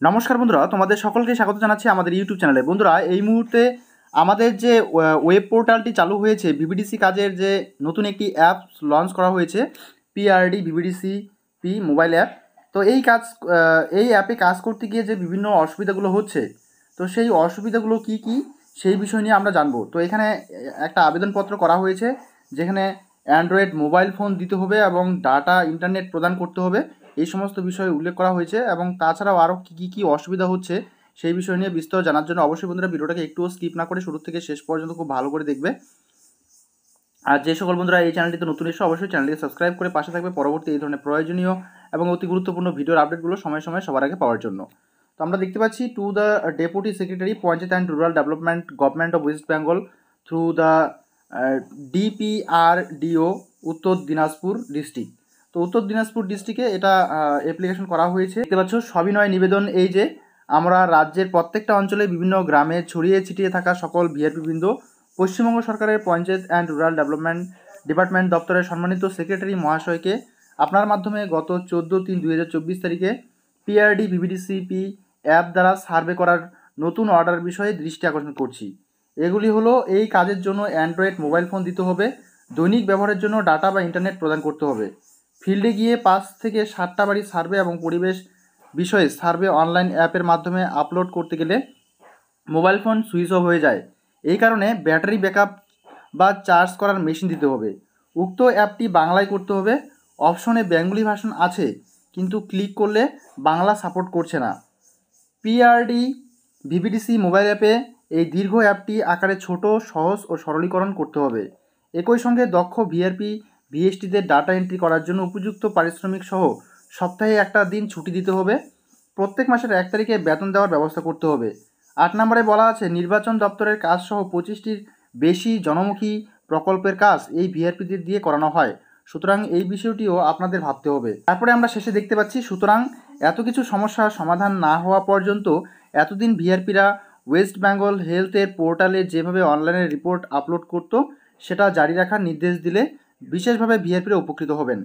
নমস্কার বন্ধুরা, তোমাদের সকলকে স্বাগত জানাচ্ছি আমাদের ইউটিউব চ্যানেলে। বন্ধুরা, এই মুহূর্তে আমাদের যে ওয়েব পোর্টালটি চালু হয়েছে, বিবিডিসি কাজের যে নতুন একটি অ্যাপ লঞ্চ করা হয়েছে, PRD BBDC P mobile app. তো এই অ্যাপে কাজ করতে গিয়ে যে বিভিন্ন অসুবিধাগুলো হচ্ছে, তো সেই অসুবিধাগুলো কি কি সেই বিষয় নিয়ে আমরা জানবো। তো এখানে একটা আবেদনপত্র করা হয়েছে, যেখানে অ্যান্ড্রয়েড মোবাইল ফোন দিতে হবে এবং ডাটা ইন্টারনেট প্রদান করতে হবে, এই সমস্ত বিষয় উল্লেখ করা হয়েছে। এবং তাছাড়াও আরও কী অসুবিধা হচ্ছে সেই বিষয় নিয়ে বিস্তর জানার জন্য অবশ্যই বন্ধুরা ভিডিওটাকে একটুও স্কিপ না করে শুরু থেকে শেষ পর্যন্ত খুব ভালো করে দেখবে। আর যে সকল বন্ধুরা এই চ্যানেলটিতে নতুন এসে অবশ্যই চ্যানেলটিকে সাবস্ক্রাইব করে পাশে থাকবে পরবর্তী এই ধরনের প্রয়োজনীয় এবং অতি গুরুত্বপূর্ণ ভিডিওর আপডেটগুলো সময় সময় সবার আগে পাওয়ার জন্য। তো আমরা দেখতে পাচ্ছি, to the deputy secretary panchayat and rural development government of West Bengal through the DPRDO উত্তর দিনাজপুর ডিস্ট্রিক্ট। তো উত্তর দিনাজপুর ডিস্ট্রিক্টে এটা অ্যাপ্লিকেশন করা হয়েছে। দেখতে পাচ্ছ সবিনয় নিবেদন, এই যে আমরা রাজ্যের প্রত্যেকটা অঞ্চলে বিভিন্ন গ্রামে ছড়িয়ে ছিটিয়ে থাকা সকল ভিআরপি বৃন্দ, পশ্চিমবঙ্গ সরকারের panchayat and rural development department দপ্তরের সম্মানিত সেক্রেটারি মহাশয়কে আপনার মাধ্যমে গত 14/3/2024 তারিখে পিআরডি বিবিডিসিপি অ্যাপ দ্বারা সার্ভে করার নতুন অর্ডার বিষয়ে দৃষ্টি আকর্ষণ করছি। এগুলি হলো, এই কাজের জন্য অ্যান্ড্রয়েড মোবাইল ফোন দিতে হবে, দৈনিক ব্যবহারের জন্য ডাটা বা ইন্টারনেট প্রদান করতে হবে, ফিল্ডে গিয়ে 5 থেকে 7টা বাড়ি সার্ভে এবং পরিবেশ বিষয়ে সার্ভে অনলাইন অ্যাপের মাধ্যমে আপলোড করতে গেলে মোবাইল ফোন সুইচ অফ হয়ে যায়। এই কারণে ব্যাটারি ব্যাকআপ বা চার্জ করার মেশিন দিতে হবে। উক্ত অ্যাপটি বাংলায় করতে হবে। অপশনে বেঙ্গলি ভার্সন আছে, কিন্তু ক্লিক করলে বাংলা সাপোর্ট করছে না। পিআরডি ভিবিডিসি মোবাইল অ্যাপে এই দীর্ঘ অ্যাপটি আকারে ছোট, সহজ ও সরলীকরণ করতে হবে। একই সঙ্গে দক্ষ ভিআরপি ভিএসটিদের ডাটা এন্ট্রি করার জন্য উপযুক্ত পারিশ্রমিক সহ সপ্তাহে একটা দিন ছুটি দিতে হবে। প্রত্যেক মাসের 1 তারিখে বেতন দেওয়ার ব্যবস্থা করতে হবে। 8 নম্বরে বলা আছে, নির্বাচন দপ্তরের কাজ সহ 25টির বেশি জনমুখী প্রকল্পের কাজ এই ভিআরপিদের দিয়ে করানো হয়। সুতরাং এই বিষয়টিও আপনাদের ভাবতে হবে। তারপরে আমরা শেষে দেখতে পাচ্ছি, সুতরাং এত কিছু সমস্যার সমাধান না হওয়া পর্যন্ত এতদিন ভিআরপিরা ওয়েস্ট বেঙ্গল হেলথের পোর্টালে যেভাবে অনলাইনে রিপোর্ট আপলোড করত, সেটা জারি রাখার নির্দেশ দিলে বিশেষভাবে ভিআরপিরা উপকৃত হবেন।